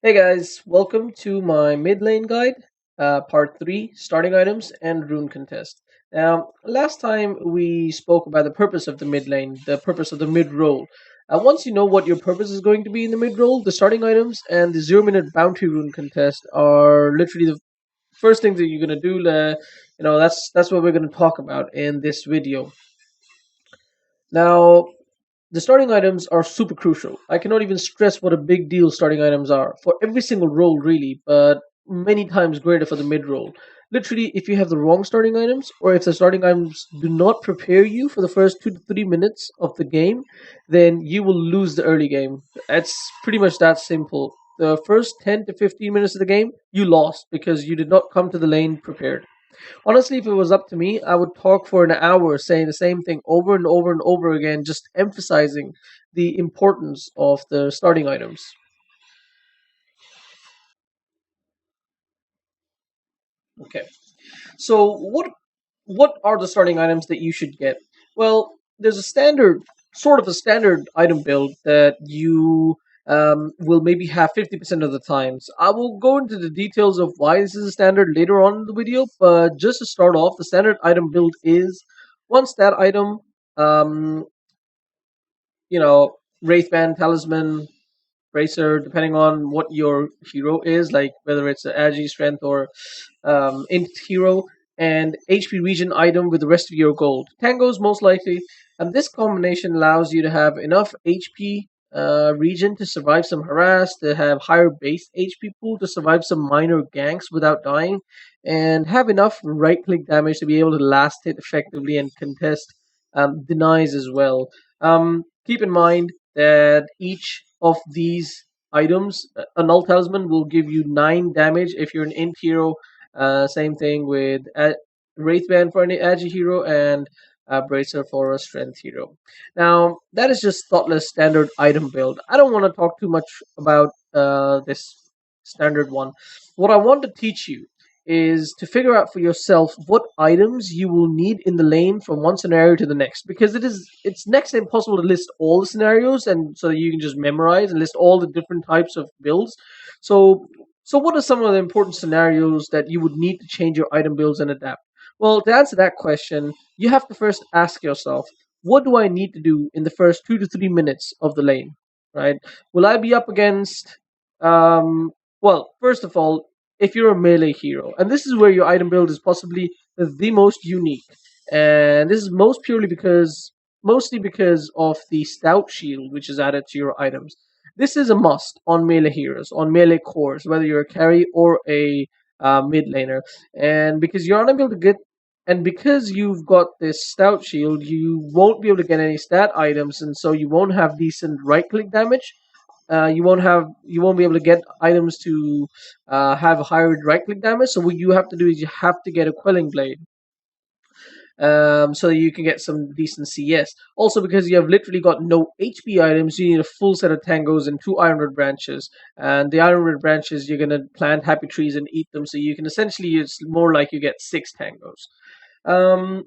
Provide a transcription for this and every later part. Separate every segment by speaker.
Speaker 1: Hey guys, welcome to my mid lane guide, part 3, starting items and rune contest. Last time we spoke about the purpose of the mid lane, the purpose of the mid role. Once you know what your purpose is going to be in the mid role, the starting items and the 0 minute bounty rune contest are literally the first things that you're going to do. That's what we're going to talk about in this video. Now, the starting items are super crucial. I cannot even stress what a big deal starting items are for every single role, really, but many times greater for the mid role. Literally, if you have the wrong starting items, or if the starting items do not prepare you for the first 2 to 3 minutes of the game, then you will lose the early game. It's pretty much that simple. The first 10 to 15 minutes of the game, you lost because you did not come to the lane prepared. Honestly, if it was up to me, I would talk for an hour saying the same thing over and over and over again, just emphasizing the importance of the starting items. Okay. So what are the starting items that you should get? Well, there's a standard, sort of a standard item build that you will maybe have 50% of the times. I will go into the details of why this is a standard later on in the video, but just to start off, the standard item build is one stat item, um, Wraithband, Talisman, Bracer, depending on what your hero is, like whether it's an Agi, Strength, or Int hero, and HP regen item with the rest of your gold. Tangos most likely, and this combination allows you to have enough HP regen to survive some harass, to have higher base HP pool to survive some minor ganks without dying, and have enough right click damage to be able to last hit effectively and contest denies as well. Keep in mind that each of these items, a null talisman will give you 9 damage if you're an int hero. Same thing with Wraithband for an Agi hero and Bracer for a strength hero. Now, that is just thoughtless standard item build. I don't want to talk too much about this standard one. What I want to teach you is to figure out for yourself what items you will need in the lane from one scenario to the next, because it's next to impossible to list all the scenarios and so that you can just memorize and list all the different types of builds. So what are some of the important scenarios that you would need to change your item builds and adapt? Well, to answer that question, you have to first ask yourself, what do I need to do in the first 2 to 3 minutes of the lane? Right? Will I be up against well, first of all, if you're a melee hero, and this is where your item build is possibly the most unique, and this is mostly because of the stout shield which is added to your items. This is a must on melee heroes, on melee cores, whether you're a carry or a mid laner, and because you're unable to get. And because you've got this stout shield, you won't be able to get any stat items, and so you won't have decent right click damage. You won't be able to get items to have higher right click damage. So what you have to do is you have to get a quelling blade, so that you can get some decent CS. Also, because you have literally got no HP items, you need a full set of tangos and 2 ironwood branches. And the ironwood branches, you're gonna plant happy trees and eat them, so you can essentially, it's more like you get 6 tangos. Um,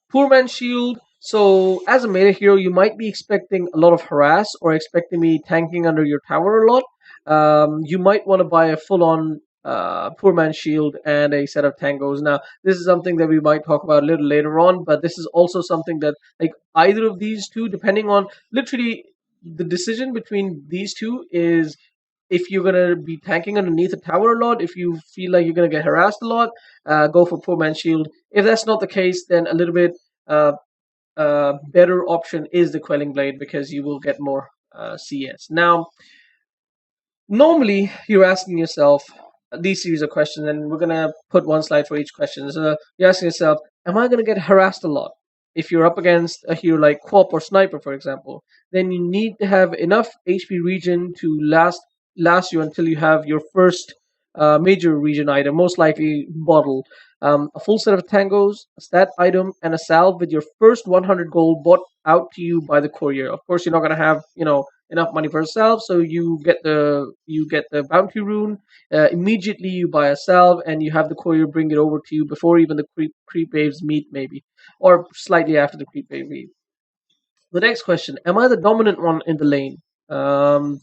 Speaker 1: Poor man's shield. So, as a meta hero, you might be expecting a lot of harass or expecting me tanking under your tower a lot. You might want to buy a full-on poor man's shield and a set of tangos. Now, this is something that we might talk about a little later on, but this is also something that, like, either of these two, depending on literally the decision between these two is if you're gonna be tanking underneath a tower a lot, if you feel like you're gonna get harassed a lot, go for poor man's shield. If that's not the case, then a little bit uh, better option is the quelling blade because you will get more CS. Now, normally you're asking yourself these series of questions, and we're gonna put one slide for each question. So you're asking yourself, am I gonna get harassed a lot? If you're up against a hero like Quap or Sniper, for example, then you need to have enough HP regen to last you until you have your first major regen item, most likely bottle. A full set of tangos, a stat item, and a salve with your first 100 gold bought out to you by the courier. Of course, you're not gonna have enough money for a salve, so you get the bounty rune. Immediately, you buy a salve, and you have the courier bring it over to you before even the creep waves meet, maybe, or slightly after the creep wave meet. The next question: am I the dominant one in the lane?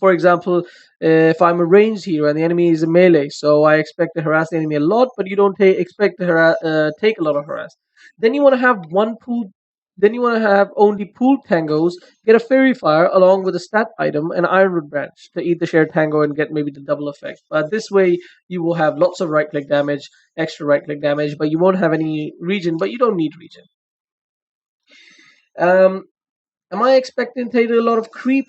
Speaker 1: For example, if I'm a ranged hero and the enemy is a melee, so I expect to harass the enemy a lot, but you don't expect to take a lot of harass. Then you want to have one pool. Then you want to have only pooled tangos. Get a fairy fire along with a stat item and ironwood branch to eat the shared tango and get maybe the double effect. But this way, you will have lots of right click damage, extra right click damage, but you won't have any region. But you don't need region. Um, Am I expecting to take a lot of creep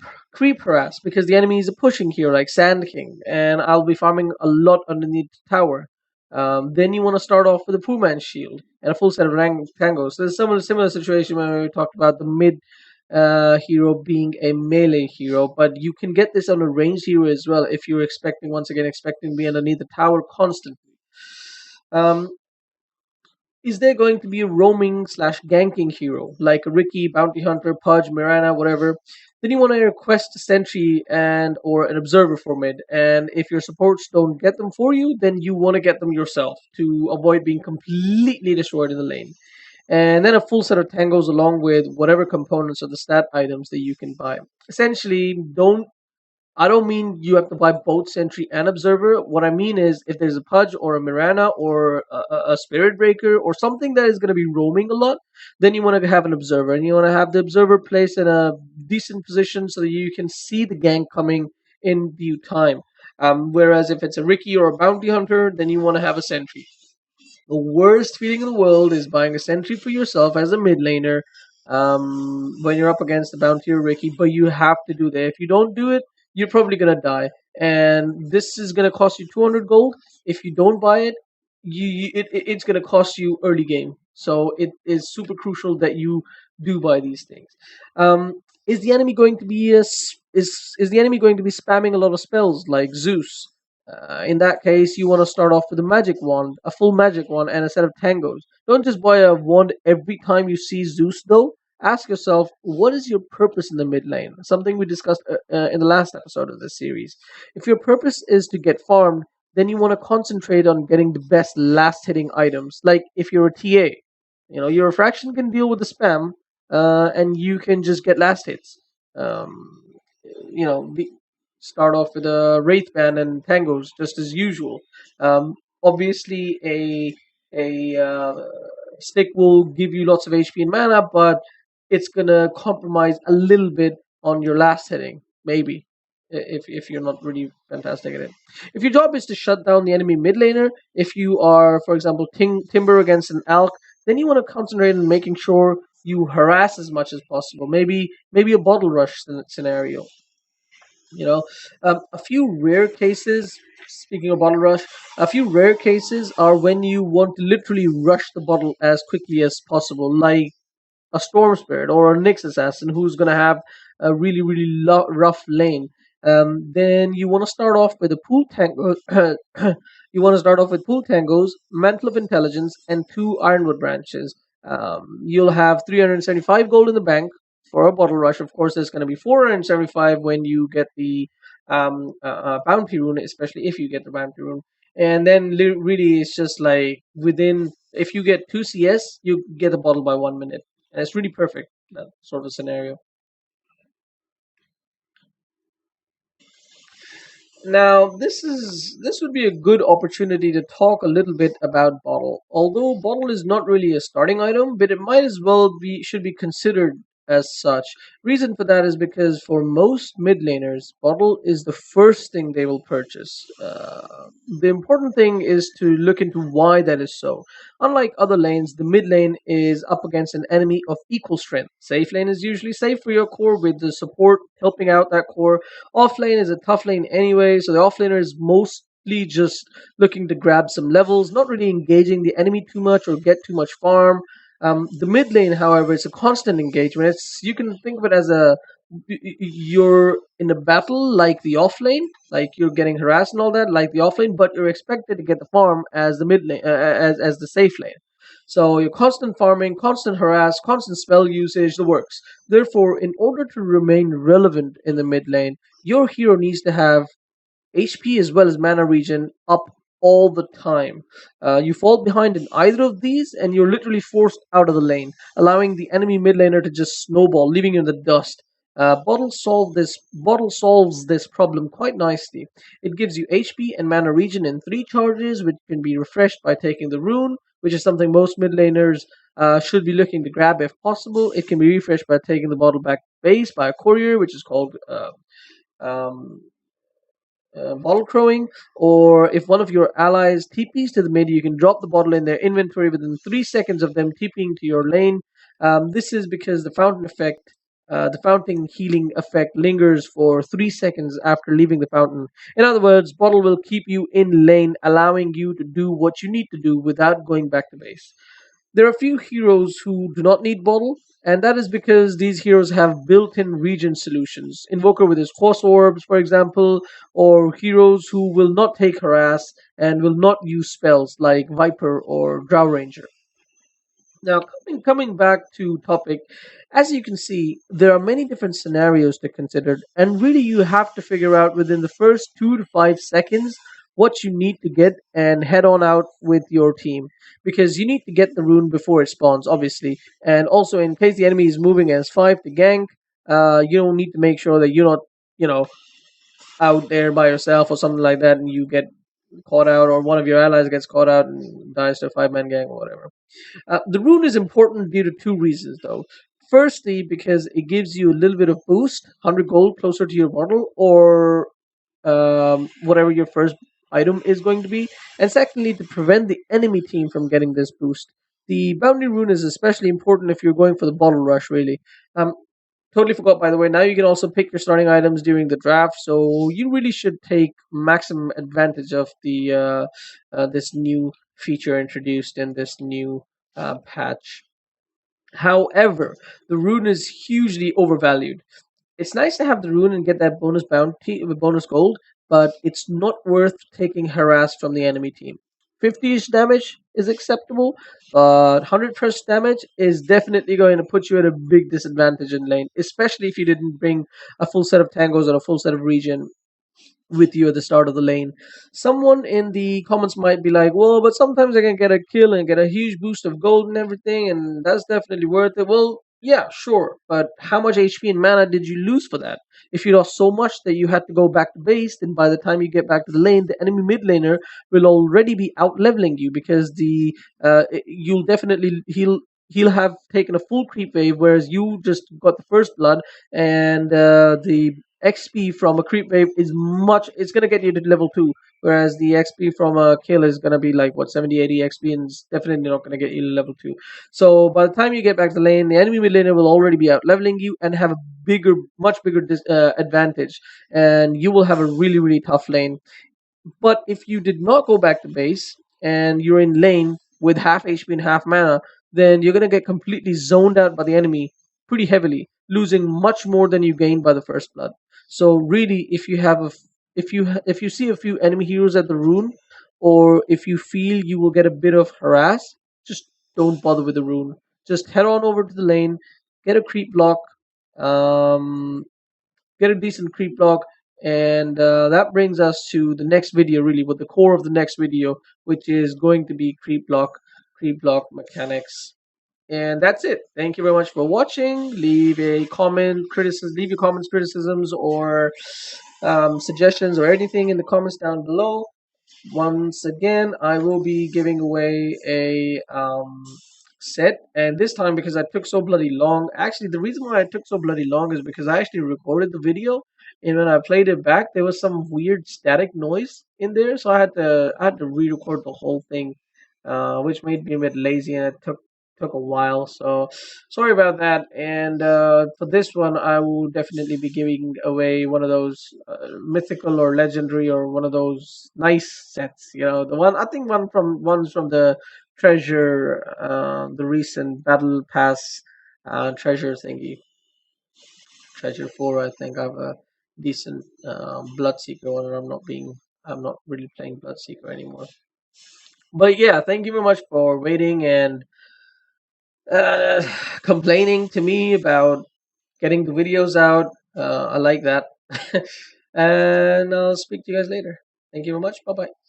Speaker 1: harass because the enemies are pushing here like Sand King, and I'll be farming a lot underneath the tower. Then you want to start off with a Poor Man's Shield and a full set of rank tangos. So there's some of the similar situation when we talked about the mid hero being a melee hero, but you can get this on a ranged hero as well if you're expecting once again expecting to be underneath the tower constantly. Um, is there going to be a roaming slash ganking hero like a Ricky, Bounty Hunter, Pudge, Mirana, whatever? Then you want to request a sentry and or an observer for mid. And if your supports don't get them for you, then you want to get them yourself to avoid being completely destroyed in the lane. And then a full set of tangos along with whatever components of the stat items that you can buy. Essentially, I don't mean you have to buy both Sentry and Observer. What I mean is, if there's a Pudge or a Mirana or a Spirit Breaker or something that is going to be roaming a lot, then you want to have an Observer. And you want to have the Observer placed in a decent position so that you can see the gang coming in due time. Whereas if it's a Ricky or a Bounty Hunter, then you want to have a Sentry. The worst feeling in the world is buying a sentry for yourself as a mid laner when you're up against the bounty or Ricky, but you have to do that. If you don't do it, you're probably gonna die, and this is gonna cost you 200 gold. If you don't buy it, it's gonna cost you early game. So it is super crucial that you do buy these things. Is the enemy going to be is the enemy going to be spamming a lot of spells like Zeus? In that case, you want to start off with a magic wand, a full magic wand, and a set of tangos. Don't just buy a wand every time you see Zeus, though. Ask yourself, what is your purpose in the mid lane? Something we discussed in the last episode of this series. If your purpose is to get farmed, then you want to concentrate on getting the best last hitting items. Like if you're a TA, your fraction can deal with the spam, and you can just get last hits. Um, the, start off with a wraith band and tangos just as usual. Obviously, a stick will give you lots of HP and mana, but it's gonna compromise a little bit on your last hitting, maybe. If you're not really fantastic at it. If your job is to shut down the enemy mid laner, if you are, for example, Timber against an Alk, then you want to concentrate on making sure you harass as much as possible. Maybe a bottle rush scenario. A few rare cases. Speaking of bottle rush, a few rare cases are when you want to literally rush the bottle as quickly as possible, like a Storm Spirit or a Nyx Assassin who's going to have a really, really rough lane. Then you want to start off with a pool tango. You want to start off with pool tangos, Mantle of Intelligence, and two Ironwood branches. You'll have 375 gold in the bank for a bottle rush. Of course, there's going to be 475 when you get the bounty rune, especially if you get the bounty rune. And then really, it's just like within if you get 2 CS, you get a bottle by 1 minute. And it's really perfect, that sort of scenario. Now, this would be a good opportunity to talk a little bit about bottle. Although bottle is not really a starting item, but it might as well be should be considered as such. Reason for that is because for most mid laners, bottle is the first thing they will purchase. The important thing is to look into why that is so. Unlike other lanes, the mid lane is up against an enemy of equal strength. Safe lane is usually safe for your core with the support helping out that core. Off lane is a tough lane anyway, so the off laner is mostly just looking to grab some levels, not really engaging the enemy too much or get too much farm. The mid lane, however, is a constant engagement. You can think of it as you're in a battle like the off lane, like you're getting harassed and all that, like the off lane, but you're expected to get the farm as the mid lane, as the safe lane. So you're constant farming, constant harass, constant spell usage, the works. Therefore, in order to remain relevant in the mid lane, your hero needs to have HP as well as mana regen up all the time. You fall behind in either of these, and you're literally forced out of the lane, allowing the enemy mid laner to just snowball, leaving you in the dust. Bottle solves this problem quite nicely. It gives you HP and mana regen in 3 charges, which can be refreshed by taking the rune, which is something most mid laners should be looking to grab if possible. It can be refreshed by taking the bottle back to base by a courier, which is called um, bottle crowing, or if one of your allies TPs to the mid, you can drop the bottle in their inventory within 3 seconds of them TPing to your lane. This is because the fountain healing effect lingers for 3 seconds after leaving the fountain. In other words, bottle will keep you in lane, allowing you to do what you need to do without going back to base. There are a few heroes who do not need bottle, and that is because these heroes have built-in regen solutions. Invoker with his horse orbs, for example, or heroes who will not take harass and will not use spells like Viper or Drow Ranger. Now, coming back to topic, as you can see, there are many different scenarios to consider, and really you have to figure out within the first 2 to 5 seconds what you need to get and head on out with your team, because you need to get the rune before it spawns, obviously, and also in case the enemy is moving as 5 to gank, you don't need to make sure that you're not, you know, out there by yourself or something like that, and you get caught out, or one of your allies gets caught out and dies to a 5-man gang or whatever. The rune is important due to 2 reasons, though. Firstly, because it gives you a little bit of boost, 100 gold closer to your bottle, or whatever your first item is going to be. And secondly, to prevent the enemy team from getting this boost. The bounty rune is especially important if you're going for the bottle rush, really. Um, Totally forgot, by the way. Now you can also pick your starting items during the draft, so you really should take maximum advantage of the this new feature introduced in this new patch. However, the rune is hugely overvalued. It's nice to have the rune and get that bonus bounty with bonus gold, but it's not worth taking harass from the enemy team. 50-ish damage is acceptable, but 100 plus damage is definitely going to put you at a big disadvantage in lane, especially if you didn't bring a full set of tangos or a full set of regen with you at the start of the lane. Someone in the comments might be like, well, but sometimes I can get a kill and get a huge boost of gold and everything, and that's definitely worth it. Well, yeah, sure, but how much HP and mana did you lose for that? If you lost so much that you had to go back to base, then by the time you get back to the lane, the enemy mid laner will already be out leveling you, because you'll definitely he'll have taken a full creep wave, whereas you just got the first blood, and the XP from a creep wave is it's going to get you to level 2, whereas the XP from a kill is going to be like what, 70 80 XP, and it's definitely not going to get you to level 2. So by the time you get back to the lane, the enemy mid laner will already be out leveling you and have a much bigger advantage, and you will have a really really tough lane. But if you did not go back to base and you're in lane with half HP and half mana, then you're gonna get completely zoned out by the enemy pretty heavily, losing much more than you gained by the first blood. So really, if you see a few enemy heroes at the rune, or if you feel you will get a bit of harass, just don't bother with the rune. Just head on over to the lane, get a creep block, um, get a decent creep block, and that brings us to the next video, really, with the core of the next video, which is going to be creep block mechanics. And that's it. Thank you very much for watching. Leave your comments, criticisms, or suggestions, or anything in the comments down below. Once again, I will be giving away a set, and this time, because I took so bloody long. Actually, the reason why I took so bloody long is because I actually recorded the video, and when I played it back, there was some weird static noise in there, so I had to re-record the whole thing, which made me a bit lazy, and it took a while. So sorry about that. And for this one, I will definitely be giving away one of those mythical or legendary, or one of those nice sets. You know, the one I think one's from the treasure, the recent battle pass treasure thingy, treasure 4. I think I have a decent bloodseeker one, and I'm not really playing bloodseeker anymore. But yeah, thank you very much for waiting and uh, complaining to me about getting the videos out. I like that. And I'll speak to you guys later. Thank you very much. Bye bye.